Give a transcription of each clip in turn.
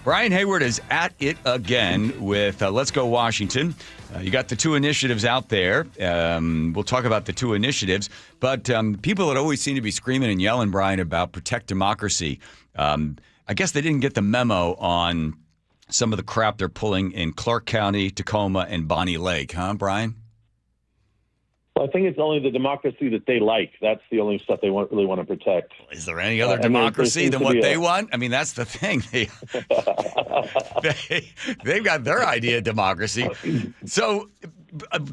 Brian Heywood is at it again with Let's Go Washington. You got the two initiatives out there. We'll talk about the two initiatives. But people that always seem to be screaming and yelling, Brian, about protect democracy, I guess they didn't get the memo on some of the crap they're pulling in Clark County, Tacoma, and Bonnie Lake. Huh, Brian? Well, I think it's only the democracy that they like. That's the only stuff they really want to protect. Is there any other democracy than what they want? I mean, that's the thing. They've got their idea of democracy. So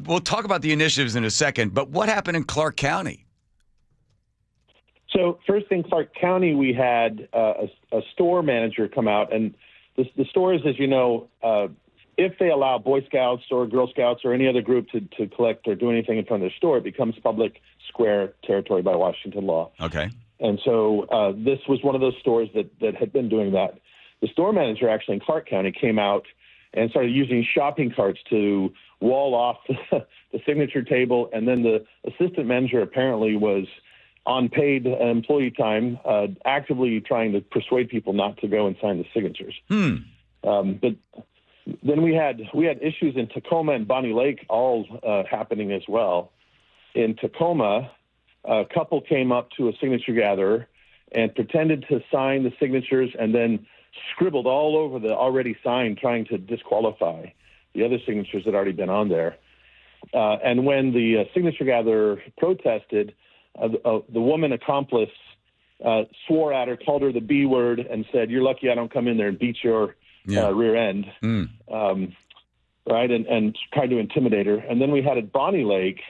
we'll talk about the initiatives in a second, but what happened in Clark County? So first in Clark County, we had a store manager come out, and the stores, as you know, if they allow Boy Scouts or Girl Scouts or any other group to collect or do anything in front of their store, it becomes public square territory by Washington law. Okay. And so this was one of those stores that had been doing that. The store manager actually in Clark County came out and started using shopping carts to wall off the signature table, and then the assistant manager apparently was on paid employee time, actively trying to persuade people not to go and sign the signatures. But then we had issues in Tacoma and Bonnie Lake all happening as well. In Tacoma, a couple came up to a signature gatherer and pretended to sign the signatures and then scribbled all over the already signed, trying to disqualify the other signatures that had already been on there. And when the signature gatherer protested, the woman accomplice swore at her, called her the B word, and said, "You're lucky I don't come in there and beat your rear end," right, and tried to intimidate her. And then we had at Bonnie Lake,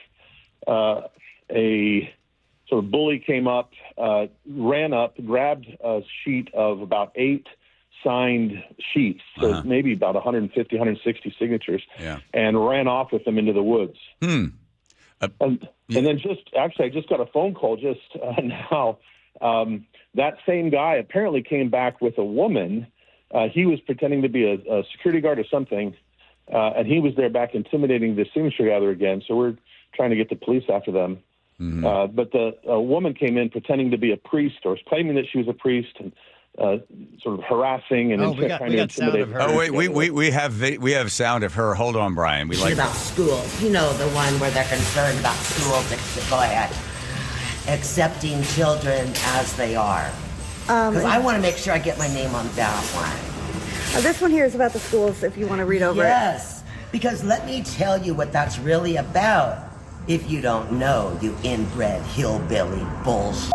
a sort of bully came up, ran up, grabbed a sheet of about 8 signed sheets, so maybe about 150, 160 signatures, and ran off with them into the woods. And then I just got a phone call just now. That same guy apparently came back with a woman. He was pretending to be a security guard or something, and he was there back intimidating the signature gatherer again. So we're trying to get the police after them. But a woman came in pretending to be a priest, or claiming that she was a priest, and sort of harassing and trying to intimidate her. Oh, wait, we have sound of her. Hold on, Brian. We like about schools. You know, the one where they're concerned about schools. Go ahead. Accepting children as they are. Because I want to make sure I get my name on that one. This one here is about the schools, if you want to read over it. Yes, because let me tell you what that's really about. If you don't know, you inbred hillbilly bullshit.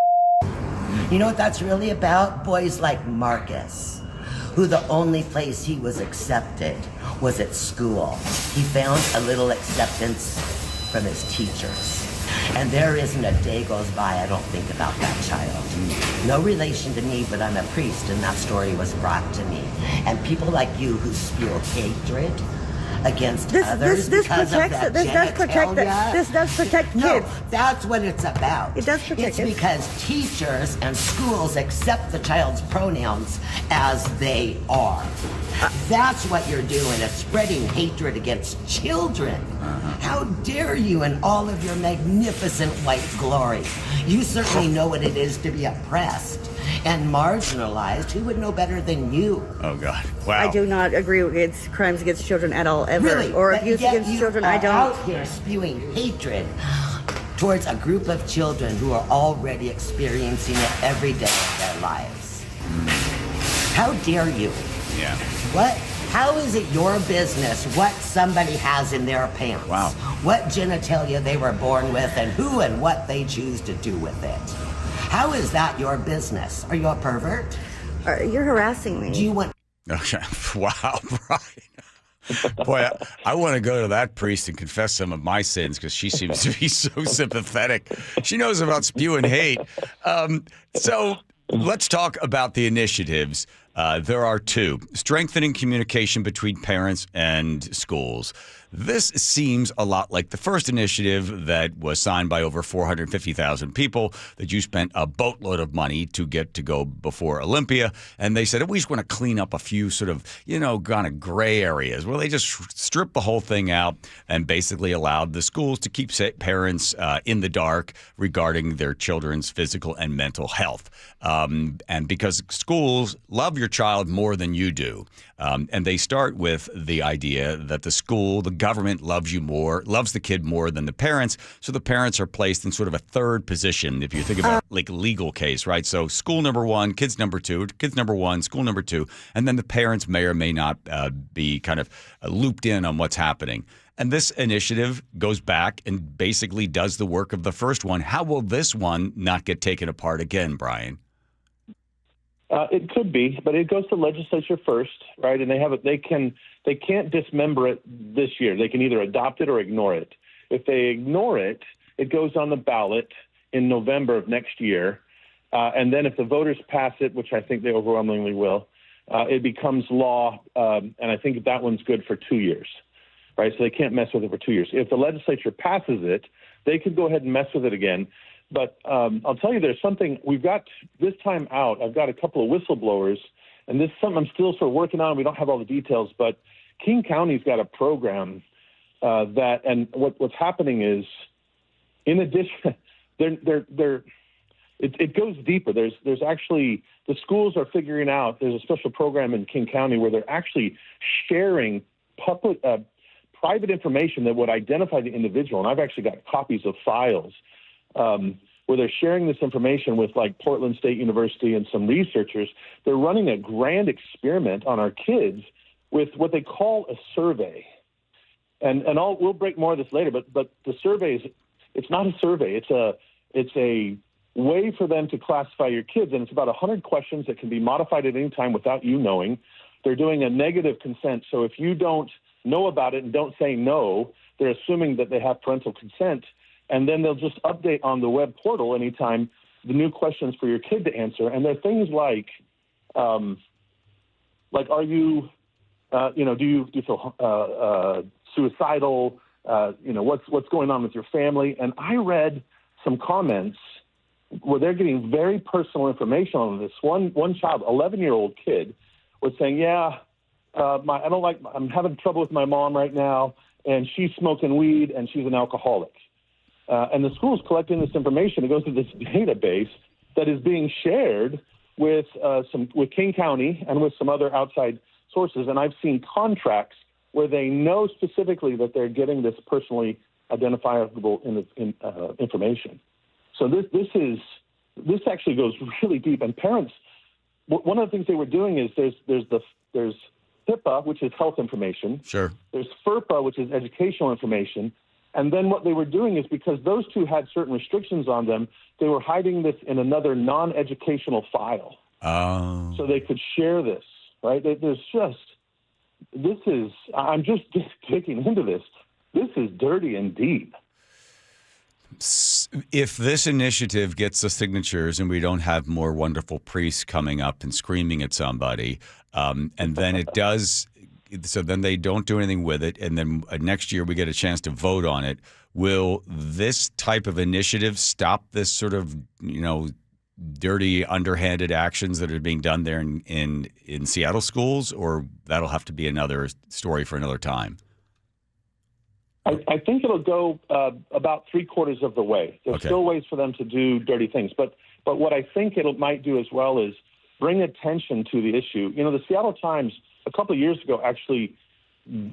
You know what that's really about? Boys like Marcus, who the only place he was accepted was at school. He found a little acceptance from his teachers. And there isn't a day goes by I don't think about that child. No relation to me, but I'm a priest, and that story was brought to me. And people like you who spew hatred against others this because protects of that this does protect kids. No, that's what it's about. It does protect It's kids. because teachers and schools accept the child's pronouns as they are. That's what you're doing, is spreading hatred against children. How dare you in all of your magnificent white glory? You certainly know what it is to be oppressed and marginalized. Who would know better than you? Oh, God. Wow. I do not agree with crimes against children at all, ever. Really? Or But abuse yet against you children, are I don't. out here spewing hatred towards a group of children who are already experiencing it every day of their lives. How dare you? Yeah. What? How is it your business what somebody has in their pants? Wow. What genitalia they were born with and who and what they choose to do with it? How is that your business? Are you a pervert? You're harassing me. Do you want... Okay. Wow, Brian. Boy, I want to go to that priest and confess some of my sins, because she seems to be so sympathetic. She knows about spewing hate. So let's talk about the initiatives. There are two. Strengthening communication between parents and schools. This seems a lot like the first initiative that was signed by over 450,000 people that you spent a boatload of money to get to go before Olympia. And they said, we just want to clean up a few sort of, kind of gray areas. Well, they just stripped the whole thing out and basically allowed the schools to keep parents in the dark regarding their children's physical and mental health. And because schools love your child more than you do. And they start with the idea that the government loves the kid more than the parents. So the parents are placed in sort of a third position, if you think about like a legal case, right? So school number one, kids number two, kids number one, school number two. And then the parents may or may not be kind of looped in on what's happening. And this initiative goes back and basically does the work of the first one. How will this one not get taken apart again, Brian? It could be, but it goes to legislature first, right? And they can't dismember it this year. They can either adopt it or ignore it. If they ignore it, it goes on the ballot in November of next year. And then if the voters pass it, which I think they overwhelmingly will, it becomes law. And I think that one's good for 2 years, right? So they can't mess with it for 2 years. If the legislature passes it, they could go ahead and mess with it again. But I'll tell you, there's something we've got this time out. I've got a couple of whistleblowers, and this is something I'm still sort of working on. We don't have all the details, but King County's got a program and what's happening is, in addition, it goes deeper. There's actually, the schools are figuring out, there's a special program in King County where they're actually sharing private information that would identify the individual. And I've actually got copies of files where they're sharing this information with like Portland State University and some researchers. They're running a grand experiment on our kids with what they call a survey. And we'll break more of this later, but the survey it's not a survey. It's a way for them to classify your kids. And it's about 100 questions that can be modified at any time without you knowing. They're doing a negative consent. So if you don't know about it and don't say no, they're assuming that they have parental consent. And then they'll just update on the web portal anytime the new questions for your kid to answer. And they're things like are you, do you feel suicidal? What's going on with your family? And I read some comments where they're getting very personal information on this. One child, 11-year-old kid, was saying, I'm having trouble with my mom right now, and she's smoking weed, and she's an alcoholic. And the school's collecting this information. It goes to this database that is being shared with King County and with some other outside sources. And I've seen contracts where they know specifically that they're getting this personally identifiable information. So this actually goes really deep. And parents, one of the things they were doing is there's HIPAA, which is health information. Sure. There's FERPA, which is educational information. And then what they were doing is, because those two had certain restrictions on them, they were hiding this in another non-educational file. Oh. So they could share this, right? I'm just digging into this. This is dirty and deep. If this initiative gets the signatures and we don't have more wonderful priests coming up and screaming at somebody, and then it does... So then they don't do anything with it, and then next year we get a chance to vote on it. Will this type of initiative stop this sort of, dirty, underhanded actions that are being done there in Seattle schools, or that'll have to be another story for another time? I think it'll go about 3/4 of the way. There's still ways for them to do dirty things, but what I think it might do as well is bring attention to the issue. The Seattle Times a couple of years ago actually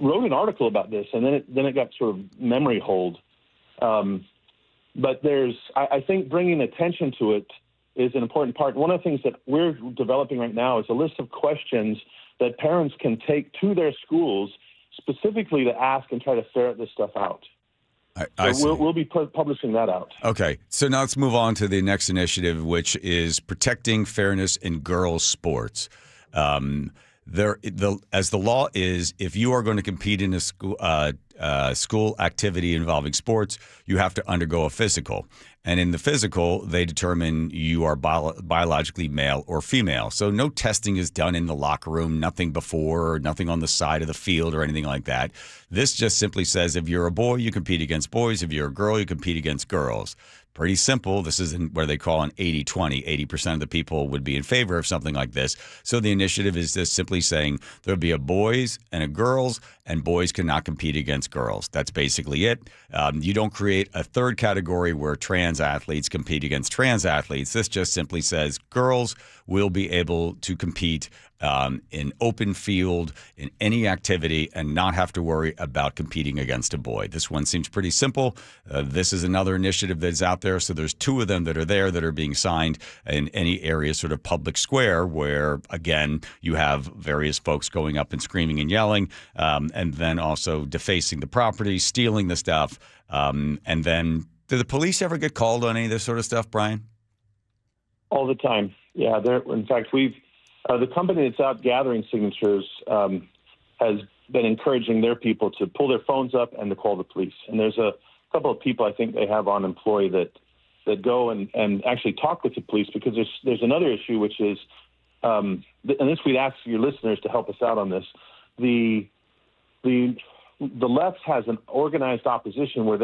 wrote an article about this, and then it got sort of memory hold. But I think bringing attention to it is an important part. One of the things that we're developing right now is a list of questions that parents can take to their schools specifically to ask and try to ferret this stuff out. We'll be publishing that out. Okay. So now let's move on to the next initiative, which is protecting fairness in girls' sports. as the law is, if you are going to compete in a school activity involving sports, you have to undergo a physical. And in the physical, they determine you are biologically male or female. So no testing is done in the locker room, nothing before, nothing on the side of the field or anything like that. This just simply says if you're a boy, you compete against boys. If you're a girl, you compete against girls. Pretty simple. This is where they call an 80-20. 80% of the people would be in favor of something like this. So the initiative is just simply saying there'll be a boys and a girls, and boys cannot compete against girls. That's basically it. You don't create a third category where trans athletes compete against trans athletes. This just simply says girls will be able to compete in open field in any activity and not have to worry about competing against a boy. This one seems pretty simple. This is another initiative that's out there. So there's two of them that are there that are being signed in any area, sort of public square, where, again, you have various folks going up and screaming and yelling, and then also defacing the property, stealing the stuff. And then, do the police ever get called on any of this sort of stuff, Brian? All the time. Yeah. In fact, the company that's out gathering signatures has been encouraging their people to pull their phones up and to call the police. And there's a couple of people I think they have on employee that go and actually talk with the police, because there's another issue, which is, and this we'd ask your listeners to help us out on this. The left has an organized opposition where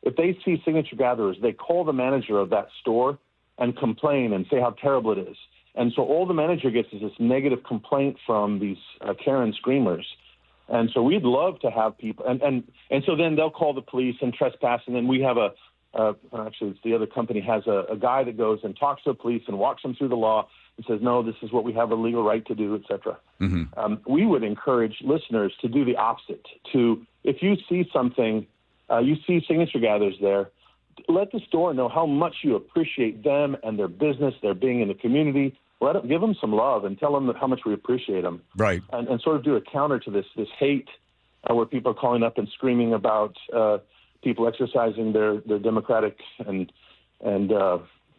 if they see signature gatherers, they call the manager of that store and complain and say how terrible it is. And so all the manager gets is this negative complaint from these Karen screamers. And so we'd love to have people, and so then they'll call the police and trespass, and then we have actually it's the other company has a guy that goes and talks to the police and walks them through the law and says, no, this is what we have a legal right to do, et cetera. Mm-hmm. We would encourage listeners to do the opposite. If you see something, you see signature gatherers there, let the store know how much you appreciate them and their business, their being in the community. Give them some love and tell them how much we appreciate them. Right. And sort of do a counter to this hate where people are calling up and screaming about people exercising their democratic and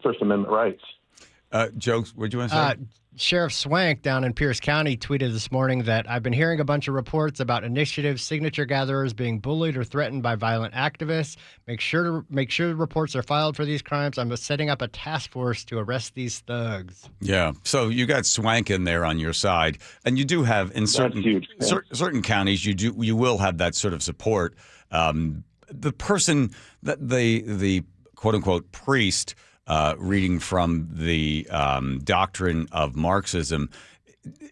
First Amendment rights. Joe, what do you want to say? Sheriff Swank down in Pierce County tweeted this morning that I've been hearing a bunch of reports about initiatives, signature gatherers being bullied or threatened by violent activists. Make sure the reports are filed for these crimes. I'm setting up a task force to arrest these thugs. Yeah. So you got Swank in there on your side, and you do have in certain counties you will have that sort of support. The person that the quote unquote priest. Reading from the doctrine of Marxism,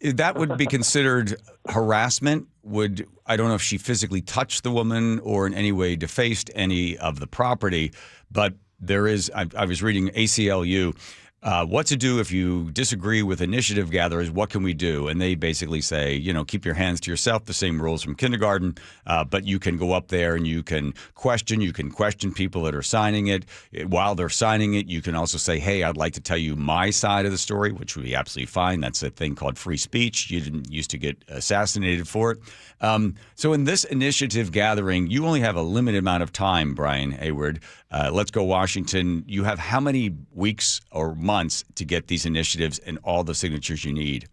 that would be considered harassment. I don't know if she physically touched the woman or in any way defaced any of the property, but there is, I was reading ACLU, what to do if you disagree with initiative gatherers, what can we do? And they basically say, keep your hands to yourself, the same rules from kindergarten, but you can go up there and you can question people that are signing it. While they're signing it, you can also say, hey, I'd like to tell you my side of the story, which would be absolutely fine. That's a thing called free speech. You didn't used to get assassinated for it. So in this initiative gathering, you only have a limited amount of time, Brian Heywood. Let's Go Washington. You have how many weeks or months to get these initiatives and all the signatures you need?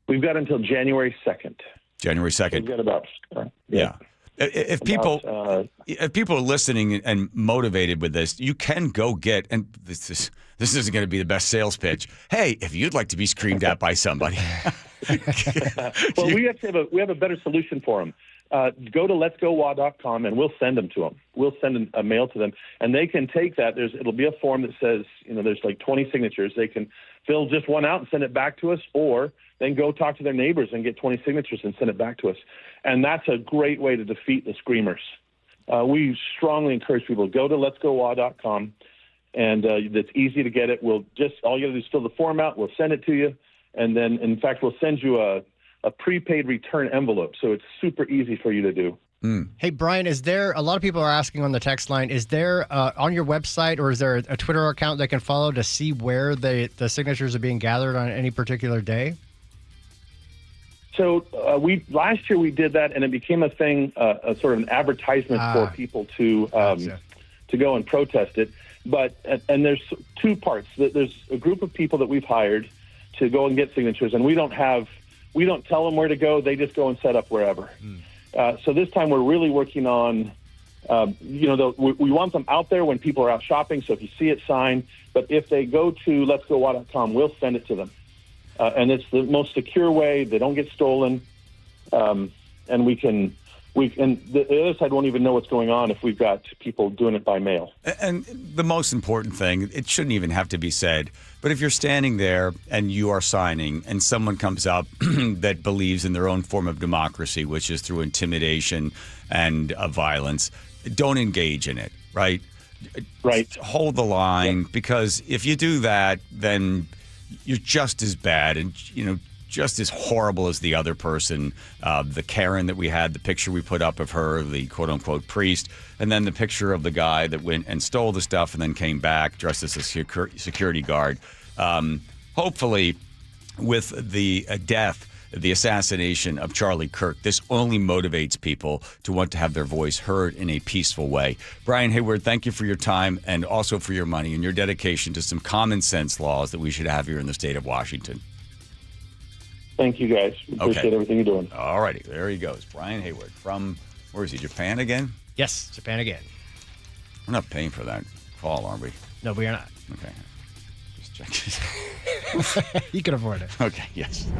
We've got until January 2nd. January 2nd. We've got about yeah. If people are listening and motivated with this, you can go get, and this isn't going to be the best sales pitch. Hey, if you'd like to be screamed at by somebody. Well, we have a better solution for them. Go to letsgowa.com and we'll send them to them. We'll send a mail to them, and they can take that. It'll be a form that says, there's like 20 signatures. They can fill just one out and send it back to us, or then go talk to their neighbors and get 20 signatures and send it back to us. And that's a great way to defeat the screamers. We strongly encourage people to go to letsgowa.com, and it's easy to get it. All you got to do is fill the form out. We'll send it to you, and then, in fact, we'll send you a prepaid return envelope, so it's super easy for you to do. Hey, Brian, is there, a lot of people are asking on the text line, is there on your website or is there a Twitter account they can follow to see where the signatures are being gathered on any particular day? So last year we did that, and it became a thing, a sort of an advertisement for people to go and protest it. But and there's two parts. There's a group of people that we've hired to go and get signatures, and we don't have we don't tell them where to go. They just go and set up wherever. So this time we're really working on, we want them out there when people are out shopping. So if you see it, sign. But if they go to letsgowa.com, we'll send it to them. And it's the most secure way. They don't get stolen. And the other side won't even know what's going on if we've got people doing it by mail. And the most important thing, it shouldn't even have to be said, but if you're standing there and you are signing and someone comes up that believes in their own form of democracy, which is through intimidation and violence, don't engage in it, right? Right. Hold the line, because if you do that, then you're just as bad and, just as horrible as the other person. The Karen that we had, the picture we put up of her, the quote-unquote priest, and then the picture of the guy that went and stole the stuff and then came back dressed as a security guard. Hopefully, with the death, the assassination of Charlie Kirk, this only motivates people to want to have their voice heard in a peaceful way. Brian Heywood, thank you for your time and also for your money and your dedication to some common sense laws that we should have here in the state of Washington. Thank you, guys. Appreciate everything you're doing. All righty. There he goes. Brian Heywood from, where is he, Japan again? Yes, Japan again. We're not paying for that call, are we? No, we are not. Okay. Just check. You can afford it. Okay, yes.